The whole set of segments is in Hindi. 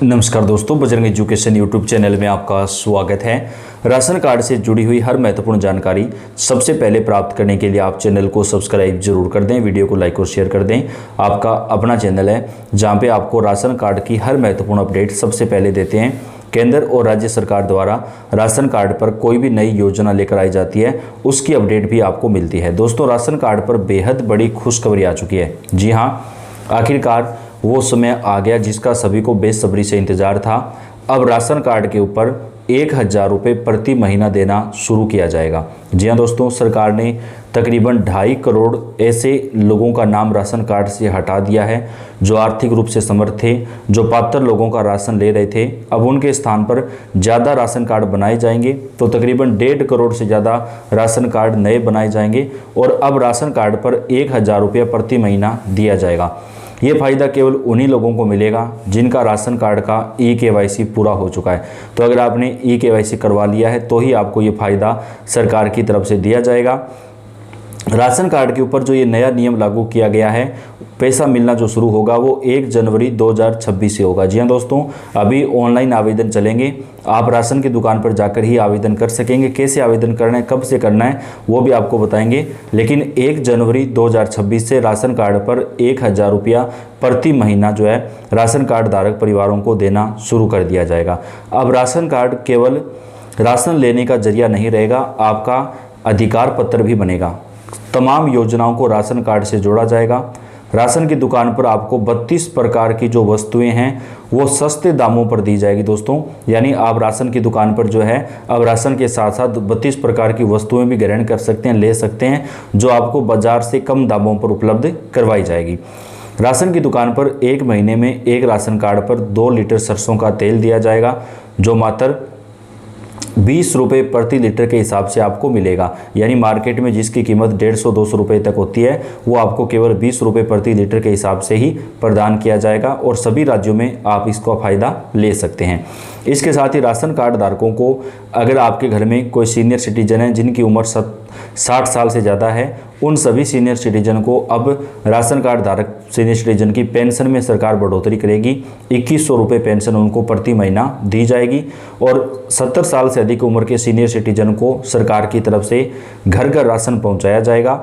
नमस्कार दोस्तों, बजरंग एजुकेशन यूट्यूब चैनल में आपका स्वागत है। राशन कार्ड से जुड़ी हुई हर महत्वपूर्ण जानकारी सबसे पहले प्राप्त करने के लिए आप चैनल को सब्सक्राइब जरूर कर दें, वीडियो को लाइक और शेयर कर दें। आपका अपना चैनल है जहां पे आपको राशन कार्ड की हर महत्वपूर्ण अपडेट सबसे पहले देते हैं। केंद्र और राज्य सरकार द्वारा राशन कार्ड पर कोई भी नई योजना लेकर आई जाती है, उसकी अपडेट भी आपको मिलती है। दोस्तों, राशन कार्ड पर बेहद बड़ी खुशखबरी आ चुकी है। जी हाँ, आखिरकार वो समय आ गया जिसका सभी को बेसब्री से इंतजार था। अब राशन कार्ड के ऊपर 1000 रुपये प्रति महीना देना शुरू किया जाएगा। जी हाँ दोस्तों, सरकार ने तकरीबन 2.5 करोड़ ऐसे लोगों का नाम राशन कार्ड से हटा दिया है जो आर्थिक रूप से समर्थ थे, जो पात्र लोगों का राशन ले रहे थे। अब उनके स्थान पर ज़्यादा राशन कार्ड बनाए जाएंगे, तो तकरीबन 1.5 करोड़ से ज़्यादा राशन कार्ड नए बनाए जाएंगे और अब राशन कार्ड पर 1000 रुपये प्रति महीना दिया जाएगा। ये फ़ायदा केवल उन्हीं लोगों को मिलेगा जिनका राशन कार्ड का ई-KYC पूरा हो चुका है। तो अगर आपने ई-KYC करवा लिया है तो ही आपको ये फ़ायदा सरकार की तरफ से दिया जाएगा। राशन कार्ड के ऊपर जो ये नया नियम लागू किया गया है, पैसा मिलना जो शुरू होगा वो 1 जनवरी 2026 से होगा। जी हाँ दोस्तों, अभी ऑनलाइन आवेदन चलेंगे। आप राशन की दुकान पर जाकर ही आवेदन कर सकेंगे। कैसे आवेदन करना है, कब से करना है, वो भी आपको बताएंगे। लेकिन 1 जनवरी 2026 से राशन कार्ड पर 1000 रुपया प्रति महीना जो है राशन कार्ड धारक परिवारों को देना शुरू कर दिया जाएगा। अब राशन कार्ड केवल राशन लेने का जरिया नहीं रहेगा, आपका अधिकार पत्र भी बनेगा। तमाम योजनाओं को राशन कार्ड से जोड़ा जाएगा। राशन की दुकान पर आपको 32 प्रकार की जो वस्तुएं हैं वो सस्ते दामों पर दी जाएगी दोस्तों। यानी आप राशन की दुकान पर जो है अब राशन के साथ साथ 32 प्रकार की वस्तुएं भी ग्रहण कर सकते हैं, ले सकते हैं, जो आपको बाजार से कम दामों पर उपलब्ध करवाई जाएगी। राशन की दुकान पर 1 महीने में एक राशन कार्ड पर 2 लीटर सरसों का तेल दिया जाएगा, जो मात्र 20 रुपये प्रति लीटर के हिसाब से आपको मिलेगा। यानी मार्केट में जिसकी कीमत 150-200 रुपये तक होती है, वो आपको केवल 20 रुपये प्रति लीटर के हिसाब से ही प्रदान किया जाएगा और सभी राज्यों में आप इसका फ़ायदा ले सकते हैं। इसके साथ ही राशन कार्ड धारकों को, अगर आपके घर में कोई सीनियर सिटीजन है जिनकी उम्र 60 साल से ज़्यादा है, उन सभी सीनियर सिटीजन को अब राशन कार्ड धारक सीनियर सिटीजन की पेंशन में सरकार बढ़ोतरी करेगी। 2100 रुपये पेंशन उनको प्रति महीना दी जाएगी और 70 साल से अधिक उम्र के सीनियर सिटीजन को सरकार की तरफ से घर घर राशन पहुंचाया जाएगा।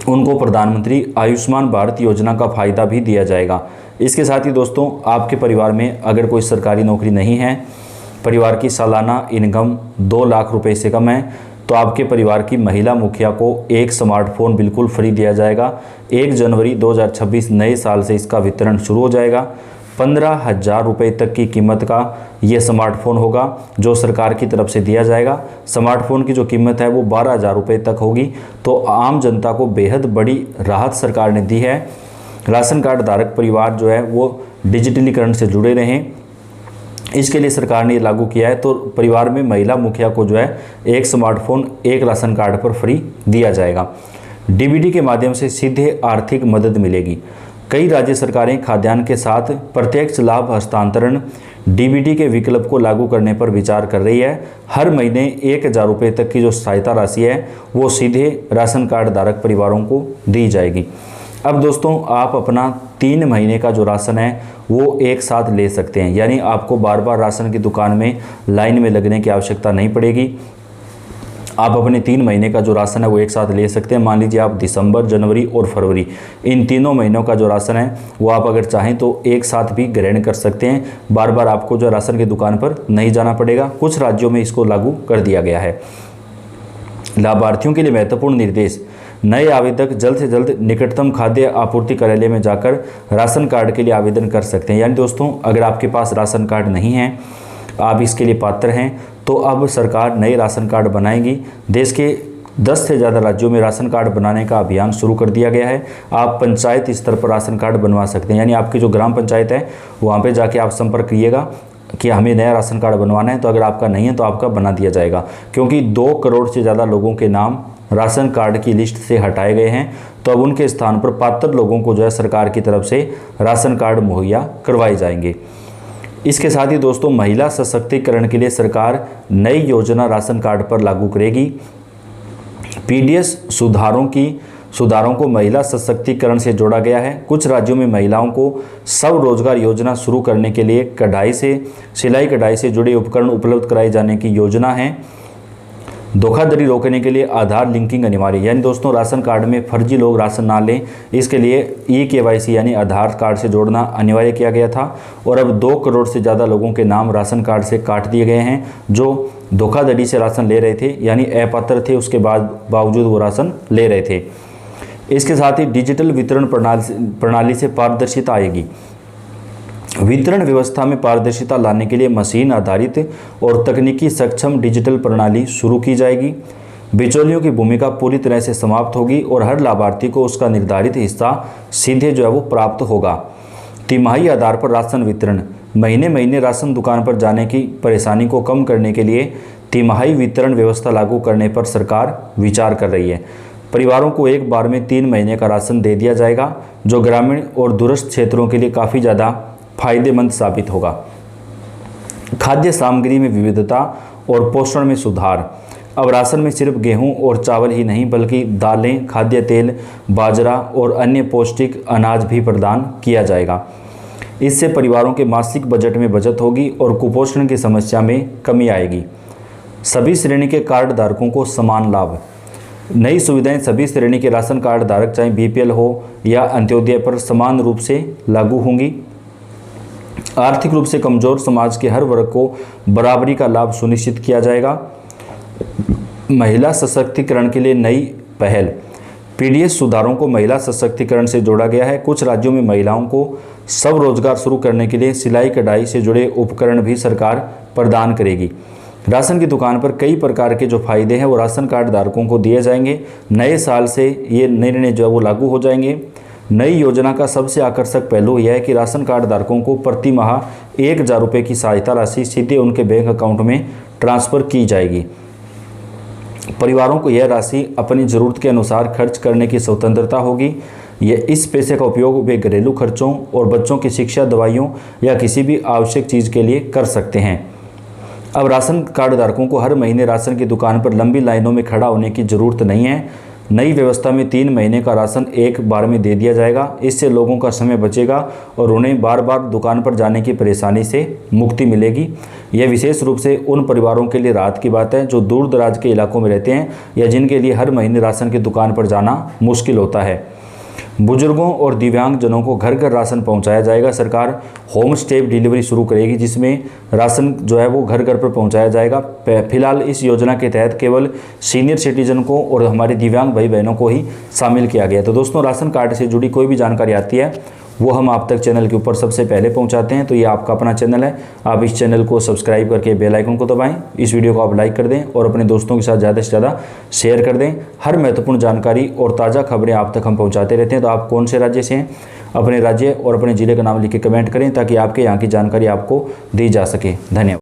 उनको प्रधानमंत्री आयुष्मान भारत योजना का फ़ायदा भी दिया जाएगा। इसके साथ ही दोस्तों, आपके परिवार में अगर कोई सरकारी नौकरी नहीं है, परिवार की सालाना इनकम 2 लाख रुपए से कम है, तो आपके परिवार की महिला मुखिया को एक स्मार्टफोन बिल्कुल फ्री दिया जाएगा। 1 जनवरी 2026 नए साल से इसका वितरण शुरू हो जाएगा। 15,000 रुपये तक की कीमत का ये स्मार्टफोन होगा जो सरकार की तरफ से दिया जाएगा। स्मार्टफोन की जो कीमत है वो 12,000 रुपये तक होगी। तो आम जनता को बेहद बड़ी राहत सरकार ने दी है। राशन कार्ड धारक परिवार जो है वो डिजिटलीकरण से जुड़े रहें, इसके लिए सरकार ने लागू किया है। तो परिवार में महिला मुखिया को जो है एक स्मार्टफोन एक राशन कार्ड पर फ्री दिया जाएगा। डीबीटी के माध्यम से सीधे आर्थिक मदद मिलेगी। कई राज्य सरकारें खाद्यान्न के साथ प्रत्यक्ष लाभ हस्तांतरण डीबीटी के विकल्प को लागू करने पर विचार कर रही है। हर महीने 1000 रुपये तक की जो सहायता राशि है वो सीधे राशन कार्ड धारक परिवारों को दी जाएगी। अब दोस्तों, आप अपना 3 महीने का जो राशन है वो एक साथ ले सकते हैं। यानी आपको बार बार राशन की दुकान में लाइन में लगने की आवश्यकता नहीं पड़ेगी। आप अपने 3 महीने का जो राशन है वो एक साथ ले सकते हैं। मान लीजिए आप दिसंबर, जनवरी और फरवरी, इन तीनों महीनों का जो राशन है वो आप अगर चाहें तो एक साथ भी ग्रहण कर सकते हैं। बार बार आपको जो राशन की दुकान पर नहीं जाना पड़ेगा। कुछ राज्यों में इसको लागू कर दिया गया है। लाभार्थियों के लिए महत्वपूर्ण निर्देश। नए आवेदक जल्द से जल्द निकटतम खाद्य आपूर्ति कार्यालय में जाकर राशन कार्ड के लिए आवेदन कर सकते हैं। यानी दोस्तों, अगर आपके पास राशन कार्ड नहीं है, आप इसके लिए पात्र हैं, तो अब सरकार नए राशन कार्ड बनाएगी। देश के 10 से ज़्यादा राज्यों में राशन कार्ड बनाने का अभियान शुरू कर दिया गया है। आप पंचायत स्तर पर राशन कार्ड बनवा सकते हैं। यानी आपकी जो ग्राम पंचायत है वहाँ पे जाके आप संपर्क करिएगा कि हमें नया राशन कार्ड बनवाना है। तो अगर आपका नहीं है तो आपका बना दिया जाएगा, क्योंकि 2 करोड़ से ज़्यादा लोगों के नाम राशन कार्ड की लिस्ट से हटाए गए हैं। तो अब उनके स्थान पर पात्र लोगों को जो है सरकार की तरफ से राशन कार्ड मुहैया करवाए जाएंगे। इसके साथ ही दोस्तों, महिला सशक्तिकरण के लिए सरकार नई योजना राशन कार्ड पर लागू करेगी। पीडीएस सुधारों की सुधारों को महिला सशक्तिकरण से जोड़ा गया है। कुछ राज्यों में महिलाओं को स्वरोजगार योजना शुरू करने के लिए सिलाई कढ़ाई से जुड़े उपकरण उपलब्ध कराए जाने की योजना है। धोखाधड़ी रोकने के लिए आधार लिंकिंग अनिवार्य, यानी दोस्तों राशन कार्ड में फर्जी लोग राशन ना लें, इसके लिए eKYC यानी आधार कार्ड से जोड़ना अनिवार्य किया गया था। और अब 2 करोड़ से ज़्यादा लोगों के नाम राशन कार्ड से काट दिए गए हैं जो धोखाधड़ी से राशन ले रहे थे, यानी अपात्र थे, उसके बावजूद वो राशन ले रहे थे। इसके साथ ही डिजिटल वितरण प्रणाली से पारदर्शिता आएगी। वितरण व्यवस्था में पारदर्शिता लाने के लिए मशीन आधारित और तकनीकी सक्षम डिजिटल प्रणाली शुरू की जाएगी। बिचौलियों की भूमिका पूरी तरह से समाप्त होगी और हर लाभार्थी को उसका निर्धारित हिस्सा सीधे जो है वो प्राप्त होगा। तिमाही आधार पर राशन वितरण, महीने महीने राशन दुकान पर जाने की परेशानी को कम करने के लिए तिमाही वितरण व्यवस्था लागू करने पर सरकार विचार कर रही है। परिवारों को एक बार में 3 महीने का राशन दे दिया जाएगा, जो ग्रामीण और दूरस्थ क्षेत्रों के लिए काफ़ी ज़्यादा फायदेमंद साबित होगा। खाद्य सामग्री में विविधता और पोषण में सुधार, अब राशन में सिर्फ गेहूं और चावल ही नहीं बल्कि दालें, खाद्य तेल, बाजरा और अन्य पौष्टिक अनाज भी प्रदान किया जाएगा। इससे परिवारों के मासिक बजट में बचत होगी और कुपोषण की समस्या में कमी आएगी। सभी श्रेणी के कार्ड धारकों को समान लाभ, नई सुविधाएं सभी श्रेणी के राशन कार्ड धारक चाहे BPL हो या अंत्योदय पर समान रूप से लागू होंगी। आर्थिक रूप से कमजोर समाज के हर वर्ग को बराबरी का लाभ सुनिश्चित किया जाएगा। महिला सशक्तिकरण के लिए नई पहल, PDS सुधारों को महिला सशक्तिकरण से जोड़ा गया है। कुछ राज्यों में महिलाओं को स्वरोजगार शुरू करने के लिए सिलाई कढ़ाई से जुड़े उपकरण भी सरकार प्रदान करेगी। राशन की दुकान पर कई प्रकार के जो फायदे हैं वो राशन कार्ड धारकों को दिए जाएंगे। नए साल से ये निर्णय जो है वो लागू हो जाएंगे। नई योजना का सबसे आकर्षक पहलू यह है कि राशन कार्ड धारकों को प्रति माह 1000 रुपये की सहायता राशि सीधे उनके बैंक अकाउंट में ट्रांसफ़र की जाएगी। परिवारों को यह राशि अपनी ज़रूरत के अनुसार खर्च करने की स्वतंत्रता होगी। इस पैसे का उपयोग वे घरेलू खर्चों और बच्चों की शिक्षा, दवाइयों या किसी भी आवश्यक चीज़ के लिए कर सकते हैं। अब राशन कार्ड धारकों को हर महीने राशन की दुकान पर लंबी लाइनों में खड़ा होने की ज़रूरत नहीं है। नई व्यवस्था में 3 महीने का राशन एक बार में दे दिया जाएगा। इससे लोगों का समय बचेगा और उन्हें बार बार दुकान पर जाने की परेशानी से मुक्ति मिलेगी। यह विशेष रूप से उन परिवारों के लिए राहत की बात है जो दूर दराज के इलाकों में रहते हैं या जिनके लिए हर महीने राशन की दुकान पर जाना मुश्किल होता है। बुजुर्गों और दिव्यांगजनों को घर घर राशन पहुंचाया जाएगा। सरकार होम स्टे डिलीवरी शुरू करेगी जिसमें राशन जो है वो घर घर पर पहुंचाया जाएगा। फिलहाल इस योजना के तहत केवल सीनियर सिटीजन को और हमारे दिव्यांग भाई बहनों को ही शामिल किया गया। तो दोस्तों राशन कार्ड से जुड़ी कोई भी जानकारी आती है वो हम आप तक चैनल के ऊपर सबसे पहले पहुंचाते हैं। तो ये आपका अपना चैनल है, आप इस चैनल को सब्सक्राइब करके बेल आइकन को दबाएं। इस वीडियो को आप लाइक कर दें और अपने दोस्तों के साथ ज़्यादा से ज़्यादा शेयर कर दें। हर महत्वपूर्ण जानकारी और ताज़ा खबरें आप तक हम पहुंचाते रहते हैं। तो आप कौन से राज्य से हैं, अपने राज्य और अपने ज़िले का नाम लिख के कमेंट करें ताकि आपके यहाँ की जानकारी आपको दी जा सके। धन्यवाद।